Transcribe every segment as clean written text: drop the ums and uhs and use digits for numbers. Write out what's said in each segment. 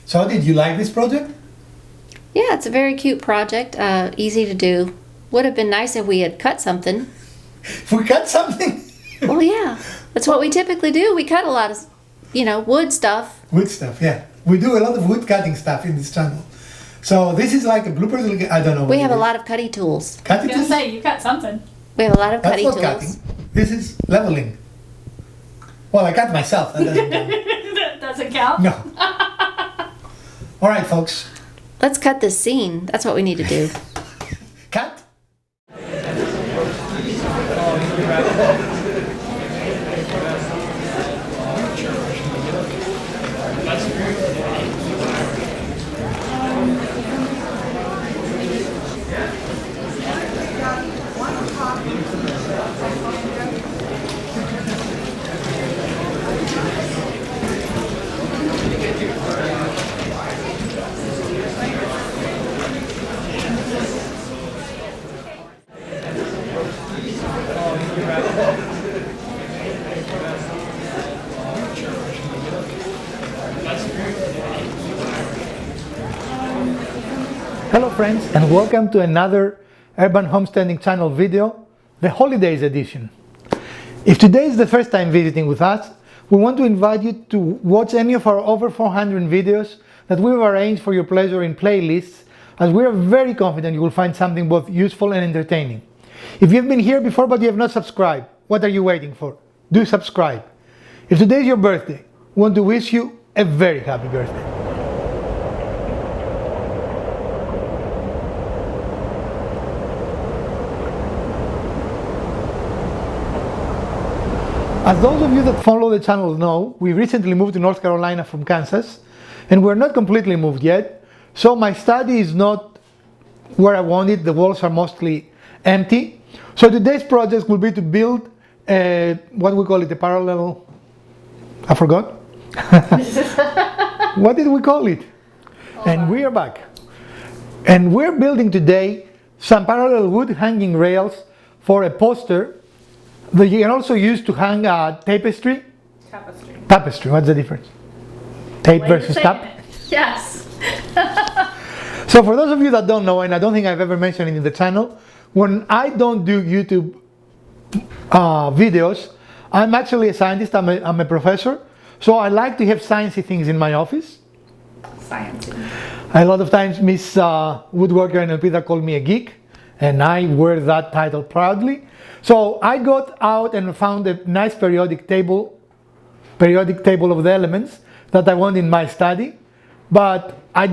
So did you like this project? Yeah, it's a very cute project, easy to do. Would have been nice if we had cut something. If we cut something? Well, yeah, that's what we typically do. We cut a lot of, wood stuff. Wood stuff, yeah. We do a lot of wood cutting stuff in this channel. So this is like a bloopers. I don't know. We have a lot of cutty tools. Cutting I was tools? gonna say, you cut something. We have a lot of That's cutty not tools. cutting. This is leveling. Well, I cut myself. That doesn't count. That doesn't count? No. All right, folks. Let's cut this scene. That's what we need to do. Cut. Hello friends, and welcome to another Urban Homesteading channel video, the Holidays edition. If today is the first time visiting with us, we want to invite you to watch any of our over 400 videos that we've arranged for your pleasure in playlists, as we are very confident you will find something both useful and entertaining. If you've been here before but you have not subscribed, what are you waiting for? Do subscribe. If today is your birthday, we want to wish you a very happy birthday. As those of you that follow the channel know, we recently moved to North Carolina from Kansas, and we're not completely moved yet, so my study is not where I want it. The walls are mostly empty. So today's project will be to build what we call it, a parallel, I forgot. What did we call it? And we are back. And we're building today some parallel wood hanging rails for a poster that you can also use to hang a tapestry. Tapestry. Tapestry, what's the difference? Tape versus tap? Yes. So for those of you that don't know, and I don't think I've ever mentioned it in the channel, when I don't do YouTube videos, I'm actually a scientist, I'm a professor, so I like to have sciencey things in my office. Science. A lot of times Miss Woodworker and Elpida call me a geek, and I wear that title proudly. So I got out and found a nice periodic table of the elements that I want in my study. But I'm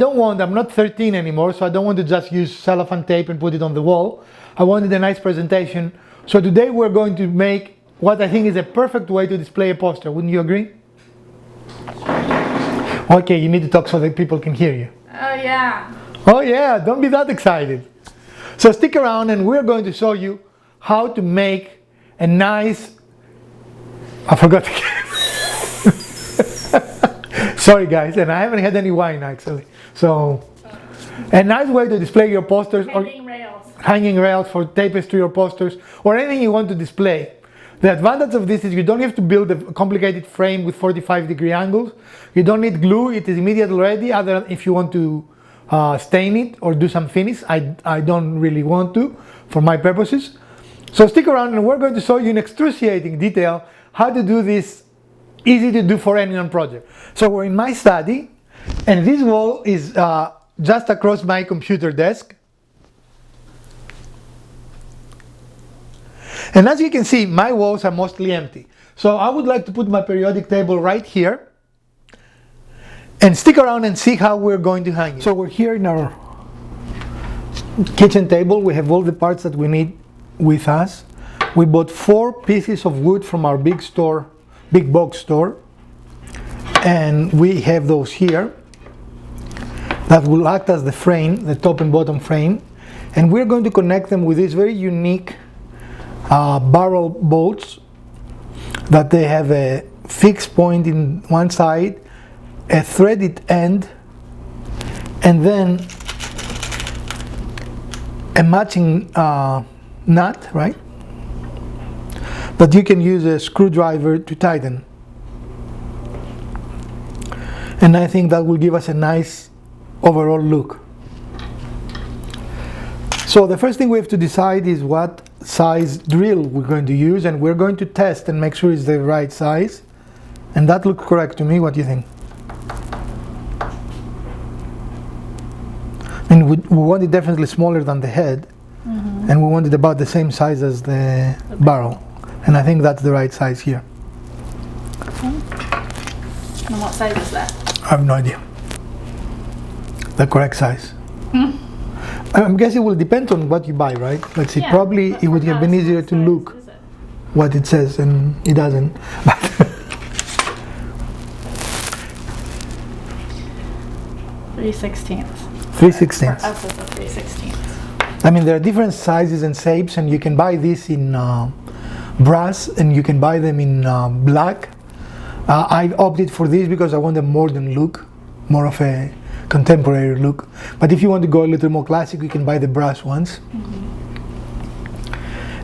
not 13 anymore, so I don't want to just use cellophane tape and put it on the wall. I wanted a nice presentation. So today we're going to make what I think is a perfect way to display a poster. Wouldn't you agree? Okay, you need to talk so that people can hear you. Oh yeah. Oh yeah, don't be that excited. So stick around and we're going to show you how to make a nice, I forgot sorry guys, and I haven't had any wine actually. So a nice way to display your posters, hanging rails for tapestry or posters or anything you want to display. The advantage of this is you don't have to build a complicated frame with 45-degree angles. You don't need glue, it is immediately ready, other than if you want to stain it or do some finish. I don't really want to for my purposes. So stick around and we're going to show you in excruciating detail how to do this easy to do for any project. So we're in my study and this wall is just across my computer desk. And as you can see, my walls are mostly empty. So I would like to put my periodic table right here and stick around and see how we're going to hang it. So we're here in our kitchen table. We have all the parts that we need with us. We bought 4 pieces of wood from our big box store, and we have those here that will act as the frame, the top and bottom frame, and we're going to connect them with these very unique barrel bolts that they have a fixed point in one side, a threaded end, and then a matching nut, right? That you can use a screwdriver to tighten. And I think that will give us a nice overall look. So the first thing we have to decide is what size drill we're going to use, and we're going to test and make sure it's the right size. And that looks correct to me. What do you think? And we want it definitely smaller than the head, and we want it about the same size as the barrel. And I think that's the right size here. And what size is that? I have no idea. The correct size. I guess it will depend on what you buy, right? Let's see. Yeah, Probably but it would for have been us, easier what to size look is it? what it says, and it doesn't. 3/16. 3/16. For us, it's a 3/16. I mean, there are different sizes and shapes, and you can buy this in brass, and you can buy them in black. I opted for this because I want a modern look, more of a contemporary look. But if you want to go a little more classic, you can buy the brass ones.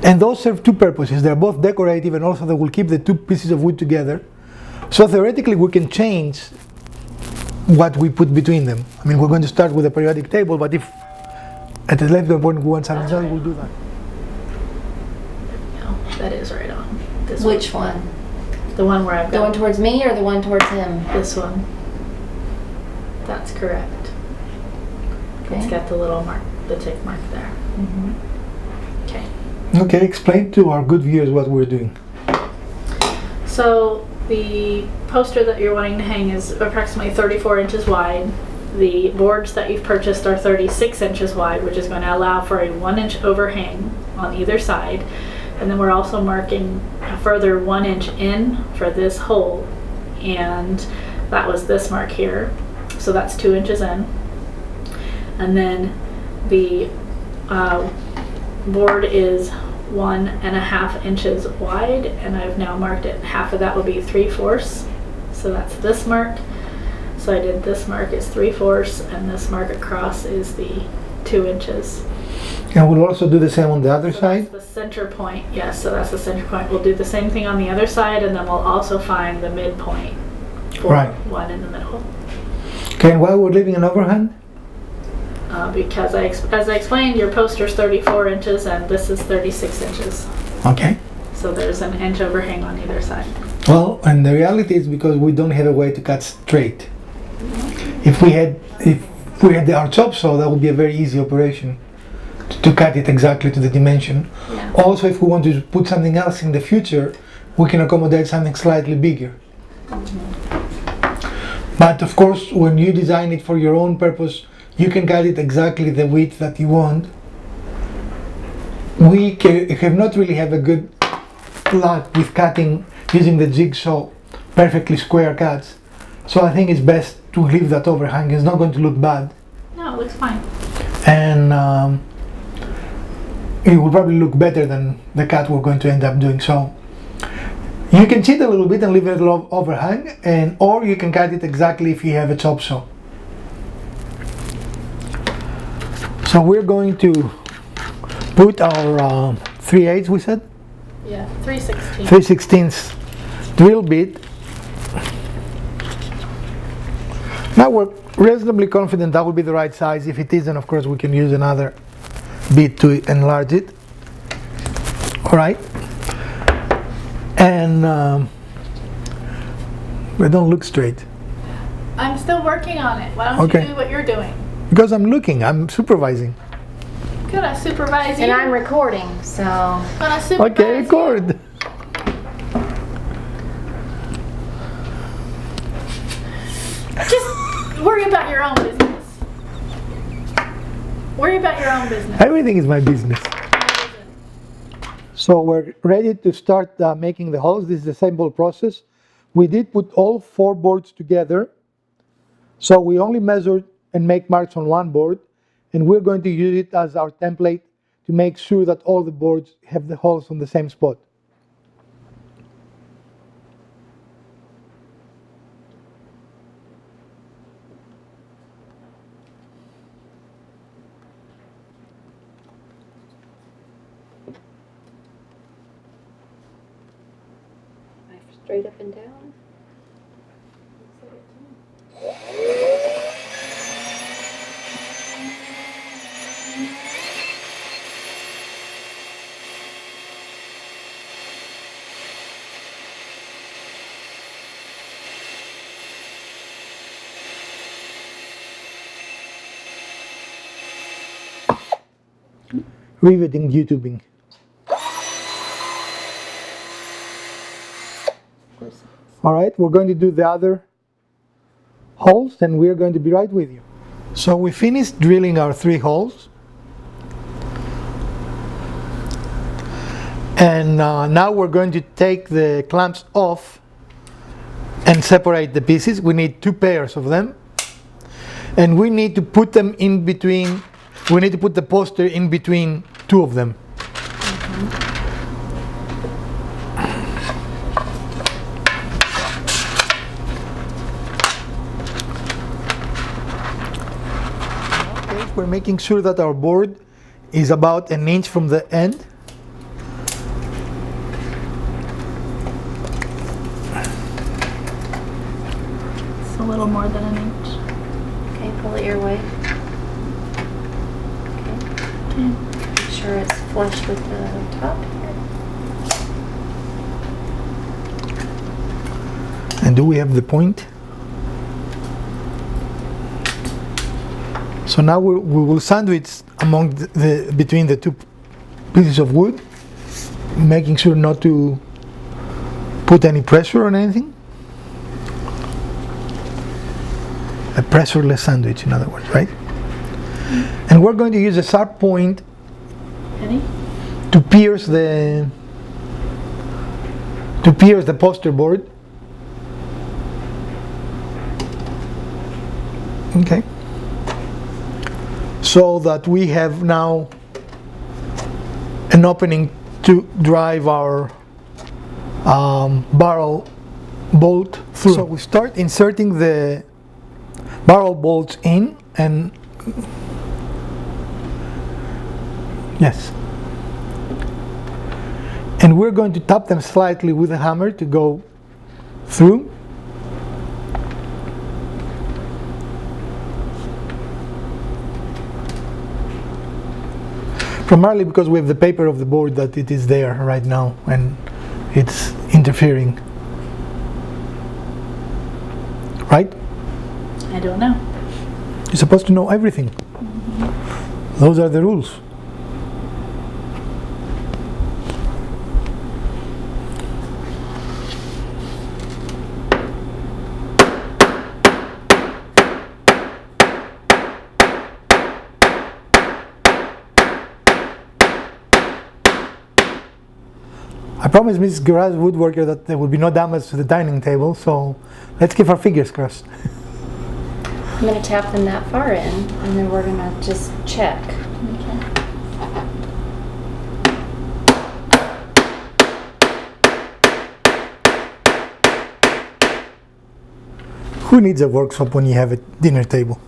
And those serve two purposes. They're both decorative, and also they will keep the two pieces of wood together. So theoretically, we can change what we put between them. I mean, we're going to start with a periodic table, but if at a later point we want something else, we'll do that. No, that is right on. This Which one? one. The one where I've The one got towards me or the one towards him? this one. That's correct. It's Okay. got the little mark, the tick mark there. Okay. Okay, explain to our good viewers what we're doing. So the poster that you're wanting to hang is approximately 34 inches wide. The boards that you've purchased are 36 inches wide, which is going to allow for a 1-inch overhang on either side. And then we're also marking a further 1 inch in for this hole. And that was this mark here. So that's 2 inches in. And then the board is 1.5 inches wide, and I've now marked it. Half of that will be 3/4. So that's this mark. So I did this mark is 3/4, and this mark across is the 2 inches. And we'll also do the same on the other So side. that's the center point. Yes, so that's the center point. We'll do the same thing on the other side, and then we'll also find the midpoint for Right. one in the middle. Okay, and while we're leaving an overhang, Because as I explained, your poster's 34 inches and this is 36 inches. okay. So there's an inch overhang on either side. Well, and the reality is because we don't have a way to cut straight. If we had our chop saw, that would be a very easy operation to cut it exactly to the dimension. Yeah. Also, if we want to put something else in the future, we can accommodate something slightly bigger. But of course, when you design it for your own purpose, you can cut it exactly the width that you want. We have not really have a good luck with cutting using the jigsaw perfectly square cuts. So I think it's best to leave that overhang. It's not going to look bad. No, it looks fine. And it will probably look better than the cut we're going to end up doing. So you can cheat a little bit and leave a little overhang, or you can cut it exactly if you have a chop saw. So we're going to put our 3/8, we said? Yeah, 3/16. 3/16 drill bit. Now we're reasonably confident that will be the right size. If it isn't, of course, we can use another bit to enlarge it. All right. And they don't look straight. I'm still working on it. Why don't Okay. you do what you're doing? Because I'm looking, I'm supervising. Could I supervise you? And I'm recording, so. Could I supervise Okay, you? record. Just worry about your own business. Worry about your own business. Everything is my business. So we're ready to start making the holes. This is a simple process. We did put all 4 boards together. So we only measured and make marks on one board, and we're going to use it as our template to make sure that all the boards have the holes on the same spot. Straight up and down. riveting U-tubing. All right, we're going to do the other holes and we're going to be right with you. So we finished drilling our 3 holes. And now we're going to take the clamps off and separate the pieces. We need 2 pairs of them. And we need to put them in between, we need to put the poster in between 2 of them. We're making sure that our board is about 1 inch from the end. It's a little more than 1 inch. Okay, pull it your way. Okay. Make sure it's flush with the top here. And do we have the point? So now we will sandwich among between the 2 pieces of wood, making sure not to put any pressure on anything. A pressureless sandwich, in other words, right? And we're going to use a sharp point to pierce the poster board. Okay. So that we have now an opening to drive our barrel bolt through. So we start inserting the barrel bolts in, and yes, and we're going to tap them slightly with a hammer to go through. Primarily because we have the paper of the board that it is there right now and it's interfering. Right? I don't know. You're supposed to know everything. Those are the rules. I promised Mrs. Garage Woodworker that there will be no damage to the dining table, so let's keep our fingers crossed. I'm going to tap them that far in, and then we're going to just check. Who needs a workshop when you have a dinner table?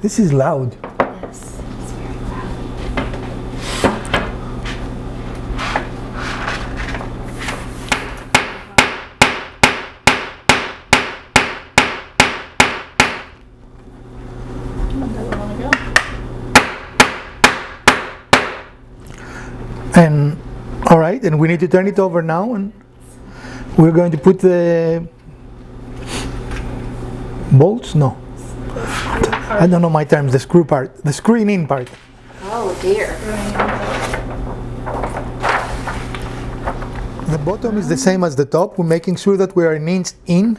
This is loud. Yes, it's very loud. And all right, and we need to turn it over now, and we're going to put the bolts. No, I don't know my terms. The screw part, the screwing in part. Oh dear. The bottom is the same as the top. We're making sure that we are 1 inch in.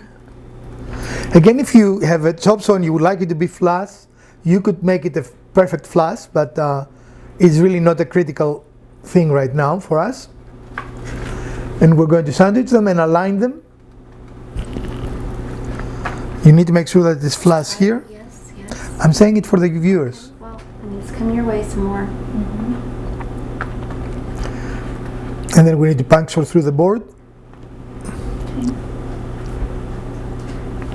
Again, if you have a chop saw and you would like it to be flush, you could make it a perfect flush, but it's really not a critical thing right now for us. And we're going to sandwich them and align them. You need to make sure that it's flush here. Yes, yes. I'm saying it for the viewers. Well, it needs to come your way some more. And then we need to puncture through the board.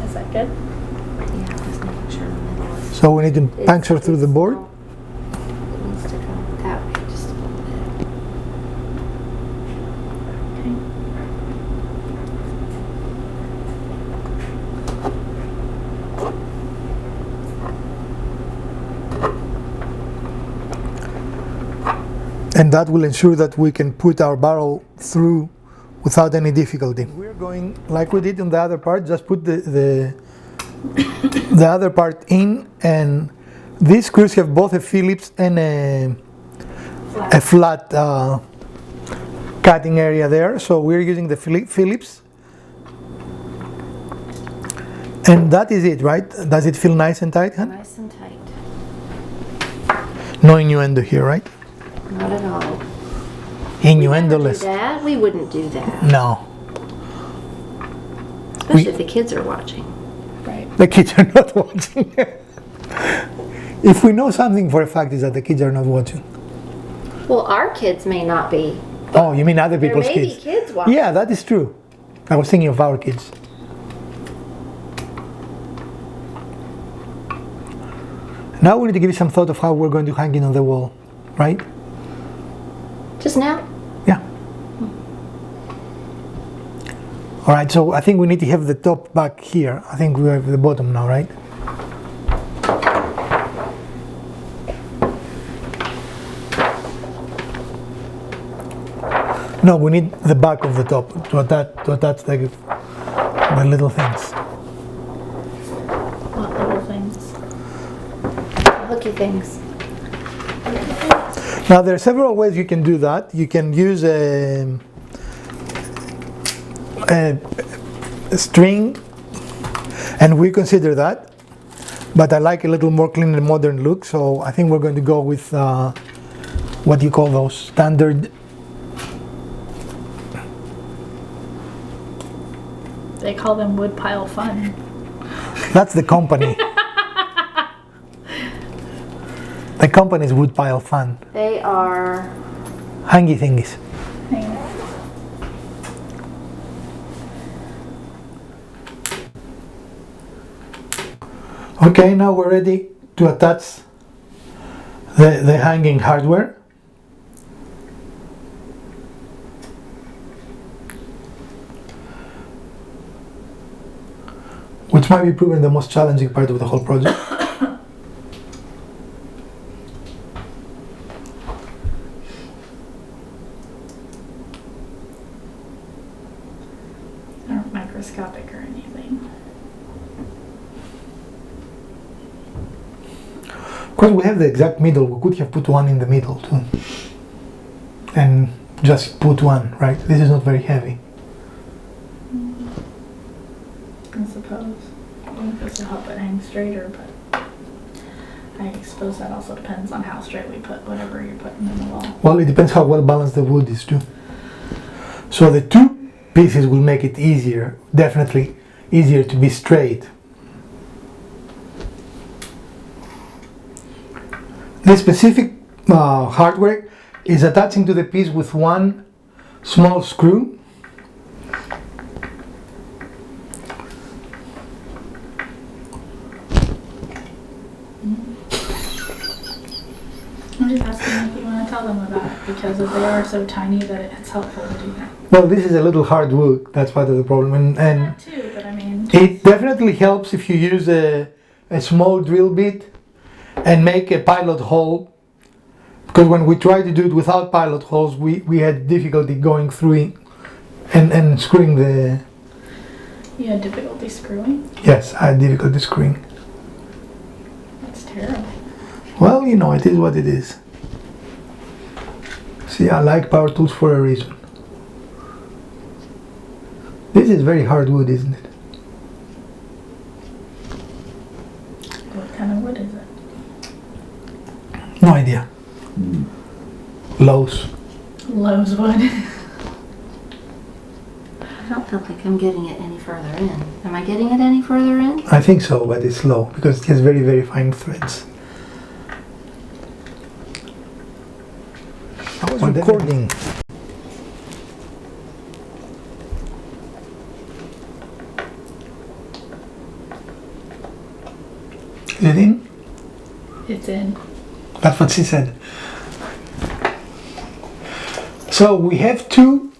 Is that good? Yeah, just making sure the middle is. So we need to puncture through the board. It needs to go that way just a little bit. Okay. And that will ensure that we can put our barrel through without any difficulty. We're going like we did on the other part, just put the other part in, and these screws have both a Phillips and a flat cutting area there, so we're using the Phillips. And that is it, right? Does it feel nice and tight, huh? Nice and tight. No innuendo here, right? Not at all. Innuendo-less. Do that? We wouldn't do that. No. Especially if the kids are watching. Right. The kids are not watching. If we know something for a fact, is that the kids are not watching. Well, our kids may not be. Oh, you mean other There people's may kids? be kids watching. Yeah, that is true. I was thinking of our kids. Now we need to give you some thought of how we're going to hang it on the wall, right? Just now? Yeah. All right, so I think we need to have the top back here. I think we have the bottom now, right? No, we need the back of the top to attach the little things. What little things? Hooky things. Now there are several ways you can do that. You can use a string, and we consider that, but I like a little more clean and modern look, so I think we're going to go with what do you call those? Standard. They call them woodpile fun. That's the company. The company's Woodpile Fun. They are. Hangy thingies. Hang on. Okay, now we're ready to attach the hanging hardware. Which might be proven the most challenging part of the whole project. Aren't microscopic or anything. Of course, we have the exact middle. We could have put one in the middle too. And just put one, right? This is not very heavy. I suppose. I think this will help it hang straighter, but I suppose that also depends on how straight we put whatever you're putting in the wall. Well, it depends how well balanced the wood is too. So the two pieces will make it easier, definitely easier to be straight. The specific hardware is attaching to the piece with one small screw. I'm just asking if you want to tell them about it, because if they are so tiny that it's helpful to do that. Well, this is a little hard wood, that's part of the problem. And That too, but I mean... it definitely helps if you use a small drill bit and make a pilot hole, because when we tried to do it without pilot holes, we had difficulty going through it and screwing the... You had difficulty screwing? Yes, I had difficulty screwing. That's terrible. Well, you know, it is what it is. See, I like power tools for a reason. This is very hard wood, isn't it? What kind of wood is it? No idea. Lowe's. Lowe's wood. I don't feel like I'm getting it any further in. Am I getting it any further in? I think so, but it's slow because it has very, very fine threads. I was recording. Is it in? It's in. That's what she said. So we have 2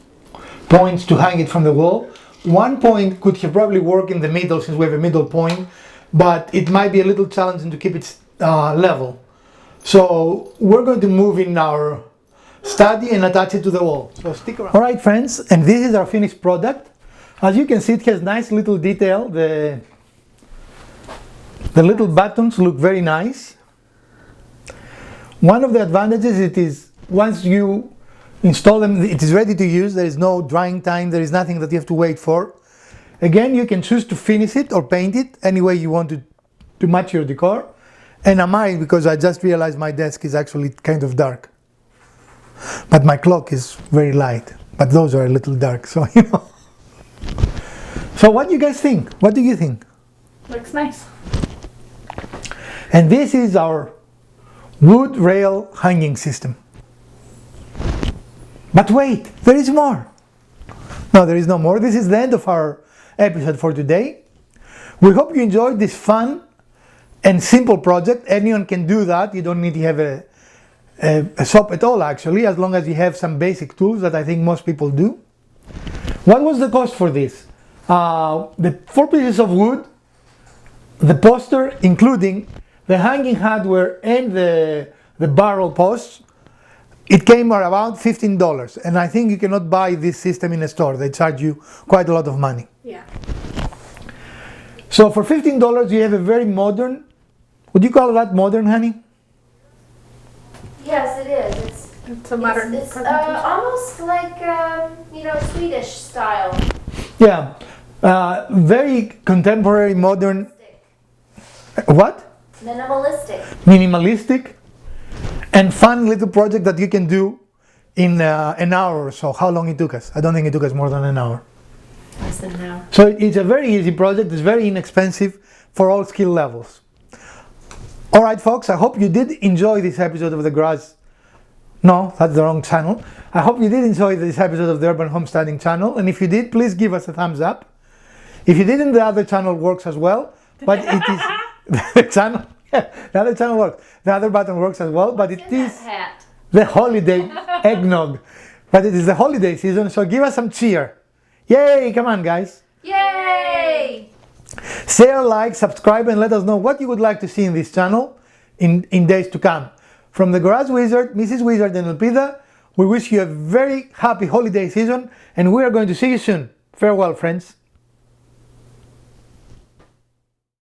points to hang it from the wall. One point could have probably worked in the middle since we have a middle point, but it might be a little challenging to keep it level. So we're going to move in our study and attach it to the wall. So stick around. All right, friends, and this is our finished product. As you can see, it has nice little detail. The little buttons look very nice. One of the advantages it is once you install them, it is ready to use. There is no drying time. There is nothing that you have to wait for. Again, you can choose to finish it or paint it any way you want to match your decor. And I'm married because I just realized my desk is actually kind of dark. But my clock is very light. But those are a little dark, so you know. So what do you guys think? What do you think? Looks nice. And this is our wood rail hanging system. But wait, there is more. No, there is no more. This is the end of our episode for today. We hope you enjoyed this fun and simple project. Anyone can do that. You don't need to have a shop at all, actually, as long as you have some basic tools that I think most people do. What was the cost for this? The 4 pieces of wood, the poster, including the hanging hardware and the barrel posts, it came around $15. And I think you cannot buy this system in a store. They charge you quite a lot of money. Yeah. So for $15, you have a very modern, would you call that modern, honey? Yes, it is. It's a modern It's presentation. almost like Swedish style. Yeah, very contemporary, modern. What? Minimalistic. Minimalistic and fun little project that you can do in an hour or so. How long it took us? I don't think it took us more than an hour. Less than an hour. So it's a very easy project. It's very inexpensive for all skill levels. All right, folks, I hope you did enjoy this episode of the Garage. No, that's the wrong channel. I hope you did enjoy this episode of the Urban Homesteading channel. And if you did, please give us a thumbs up. If you didn't, the other channel works as well. But it is the other channel works. The other button works as well. But it is Hat. the holiday eggnog. But it is the holiday season, so give us some cheer. Yay! Come on, guys. Yay! Share, like, subscribe, and let us know what you would like to see in this channel in days to come. From the Garage Wizard, Mrs. Wizard, and Elpida, we wish you a very happy holiday season, and we are going to see you soon. Farewell, friends.